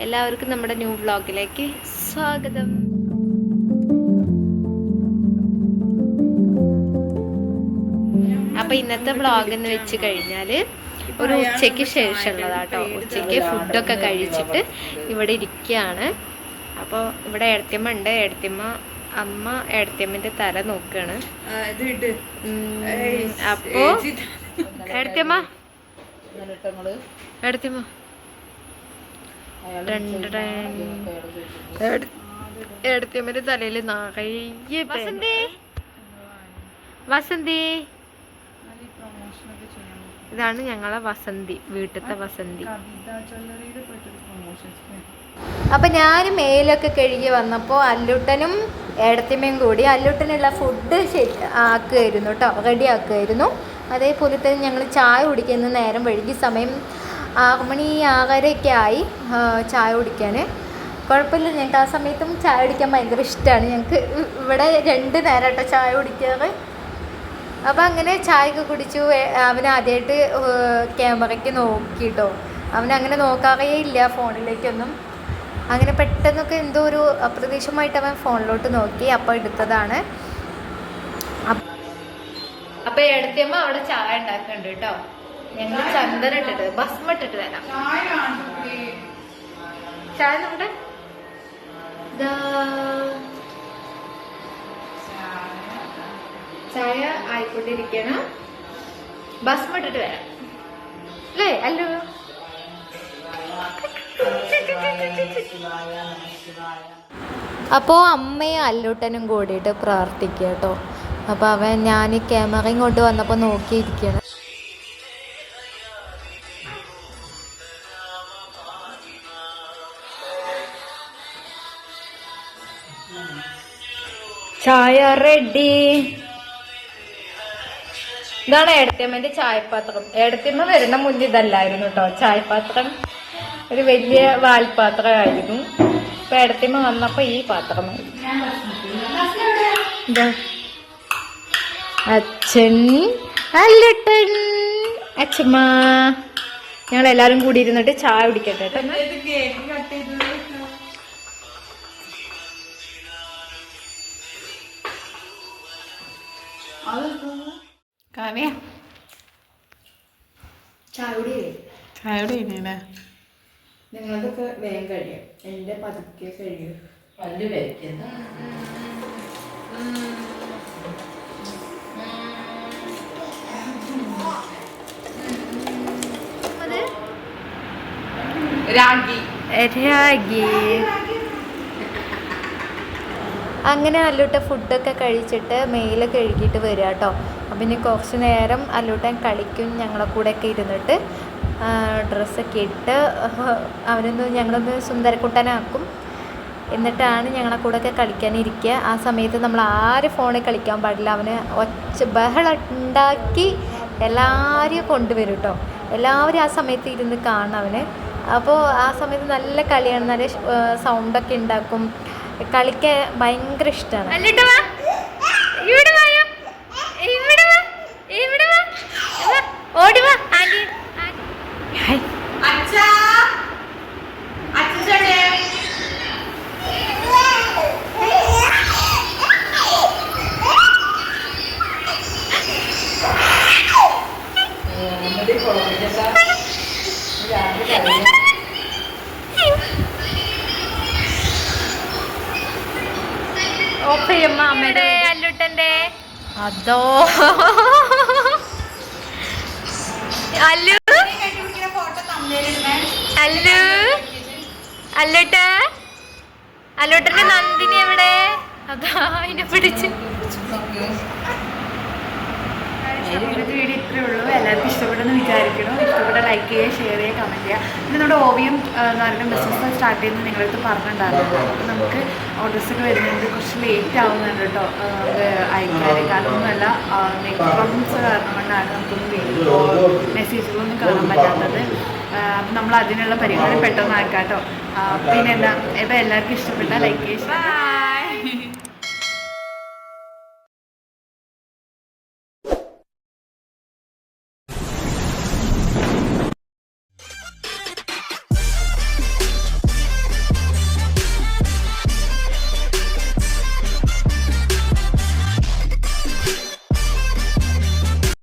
എല്ലാവർക്കും നമ്മുടെ ന്യൂ വ്ളോഗിലേക്ക് സ്വാഗതം. അപ്പോൾ ഇന്നത്തെ വ്ളോഗ് എന്ന് വെച്ച് കഴിഞ്ഞാൽ ഒരു ഉച്ചയ്ക്ക് ശേഷമുള്ളതാട്ടോ. ഉച്ചയ്ക്ക് ഫുഡൊക്കെ കഴിച്ചിട്ട് ഇവിടെ ഇരിക്കുകയാണ്. അപ്പോൾ ഇവിടെ ഏടത്തിയമ്മ ഉണ്ട്. അമ്മ ഏടത്തിയമ്മൻ്റെ തല നോക്കുകയാണ്. അപ്പോൾ ഏടത്തിയമ്മ ഏടത്തിയമ്മൻ്റെ തലയിൽ നിറയെ വസന്തി. ഇതാണ് ഞങ്ങളെ വസന്തി, വീട്ടിലത്തെ വസന്തി. അപ്പം ഞാൻ മേലൊക്കെ കഴുകി വന്നപ്പോൾ അല്ലുട്ടനും ഏടത്തിയമ്മയും കൂടി അല്ലുട്ടനുള്ള ഫുഡ് ആക്കുമായിരുന്നു കേട്ടോ, റെഡി ആക്കുമായിരുന്നു. അതേപോലെ തന്നെ ഞങ്ങൾ ചായ കുടിക്കുന്ന നേരം വൈകി, സമയം 6 മണി 6:30 ആയി ചായ കുടിക്കാൻ. കുഴപ്പമില്ല, ഞങ്ങൾക്ക് ആ സമയത്തും ചായ കുടിക്കാൻ ഭയങ്കര ഇഷ്ടമാണ്. ഞങ്ങൾക്ക് ഇവിടെ 2 നേരം കേട്ടോ ചായ കുടിക്കാറ്. അപ്പം അങ്ങനെ ചായയൊക്കെ കുടിച്ചു. അവൻ ആദ്യമായിട്ട് ക്യാമറയ്ക്ക് നോക്കിട്ടോ. അവനങ്ങനെ നോക്കാറേ ഇല്ല ഫോണിലേക്കൊന്നും. അങ്ങനെ പെട്ടെന്നൊക്കെ എന്തോ ഒരു അപ്രതീക്ഷിതമായിട്ട് അവൻ ഫോണിലോട്ട് നോക്കി. അപ്പം എടുത്തതാണ്. അപ്പം ഏടത്തിയമ്മ അവിടെ ചായ ഉണ്ടാക്കുന്നുണ്ട് കേട്ടോ. ഞങ്ങൾ ചന്ദനം ഇട്ടിട്ട് ഭസ്മ ഇട്ടിട്ട് തരാം. ചായ നമ്മുടെ ചായ ആയിക്കൊണ്ടിരിക്കണം. ഭസ്മ ഇട്ടിട്ട് വരാം അല്ലേ? അല്ലോ, അപ്പോൾ അമ്മയും അല്ലൂട്ടനും കൂടിയിട്ട് പ്രാർത്ഥിക്കുക കേട്ടോ. അപ്പോൾ ഞാൻ ക്യാമറ ഇങ്ങോട്ട് വന്നപ്പോൾ നോക്കിയിരിക്കണം. ചായ റെഡി. ഇതാണ് ഏടത്തിയമ്മന്റെ ചായപാത്രം. ഏടത്തിയമ്മ വരുന്ന മുന്നേ ഇതല്ലായിരുന്നു കേട്ടോ ചായപാത്രം, ഒരു വലിയ വാൽപാത്രമായിരുന്നു. ഇപ്പൊ ഏടത്തിയമ്മ വന്നപ്പോ ഈ പാത്രമായി. അച്ഛൻ, അല്ലുട്ടൻ, അച്ഛമ്മ, ഞങ്ങളെല്ലാരും കൂടി ഇരുന്നിട്ട് ചായ കുടിക്കട്ടെ കേട്ടോ. കാവ്യ ചായ കഴിഞ്ഞേ? നിങ്ങളതൊക്കെ വേഗം കഴിയും, എന്റെ പതുക്കെ കഴിയും. പല്ല് വരയ്ക്കുന്ന രാഗി. അങ്ങനെ അല്ലൂട്ട ഫുഡൊക്കെ കഴിച്ചിട്ട് മേലെ കഴുകിയിട്ട് വരിക കേട്ടോ. അപ്പം ഇനി കുറച്ച് നേരം അല്ലൂട്ടൻ കളിക്കും ഞങ്ങളെ കൂടെയൊക്കെ ഇരുന്നിട്ട്. ഡ്രസ്സൊക്കെ ഇട്ട് ഞങ്ങളൊന്ന് സുന്ദരക്കുട്ടനാക്കും. എന്നിട്ടാണ് ഞങ്ങളെ കൂടെയൊക്കെ കളിക്കാനിരിക്കുക. ആ സമയത്ത് നമ്മൾ ആരും ഫോണിൽ കളിക്കാൻ പാടില്ല. അവന് ബഹളം ഉണ്ടാക്കി എല്ലാവരെയും കൊണ്ടുവരും കേട്ടോ. എല്ലാവരും ആ സമയത്ത് ഇരുന്ന് കാണണം അവന്. അപ്പോൾ ആ സമയത്ത് നല്ല കളിയാണ്, നല്ല സൗണ്ടൊക്കെ ഉണ്ടാക്കും. കളിക്കാൻ ഭയങ്കര ഇഷ്ടമാണ്. ഓടിവാ ആന്റി. അമ്മയുടെ അല്ലുട്ടന്റെ അതോ അല്ലു അല്ലു അല്ലുട്ടന്റെ നന്ദിനി എവിടെ? അതാ അതിനെ പിടിച്ച്. വീഡിയോ ഇത്രയേ ഉള്ളൂ. എല്ലാവർക്കും ഇഷ്ടപ്പെട്ടെന്ന് വിചാരിക്കണം. ഇഷ്ടപ്പെട്ട ലൈക്ക് ചെയ്യുക, ഷെയർ ചെയ്യുക, കമൻറ്റ് ചെയ്യുക. പിന്നെ നമ്മുടെ ഓവിയം എന്ന് പറയുന്ന ബിസിനസ് സ്റ്റാർട്ട് ചെയ്യുന്നത് നിങ്ങളടുത്ത് പറഞ്ഞിട്ടുണ്ടായിരുന്നു. അപ്പോൾ നമുക്ക് ഓർഡേഴ്സൊക്കെ വരുന്നത് കുറച്ച് ലേറ്റ് ആവുന്നുണ്ട് കേട്ടോ അയക്കാൻ. കാരണമൊന്നുമല്ല, നെറ്റ് പ്രോബ്ലംസ് കാരണം കൊണ്ടാണ് നമുക്കൊന്നും മെസ്സേജുകളൊന്നും കാണാൻ പറ്റാത്തത്. അപ്പം നമ്മൾ അതിനുള്ള പരിഹാരം പെട്ടെന്ന് ആക്കാം കേട്ടോ. പിന്നെ എന്താ, ഇപ്പം എല്ലാവർക്കും ഇഷ്ടപ്പെട്ട ലൈക്ക് ചെയ്യുക.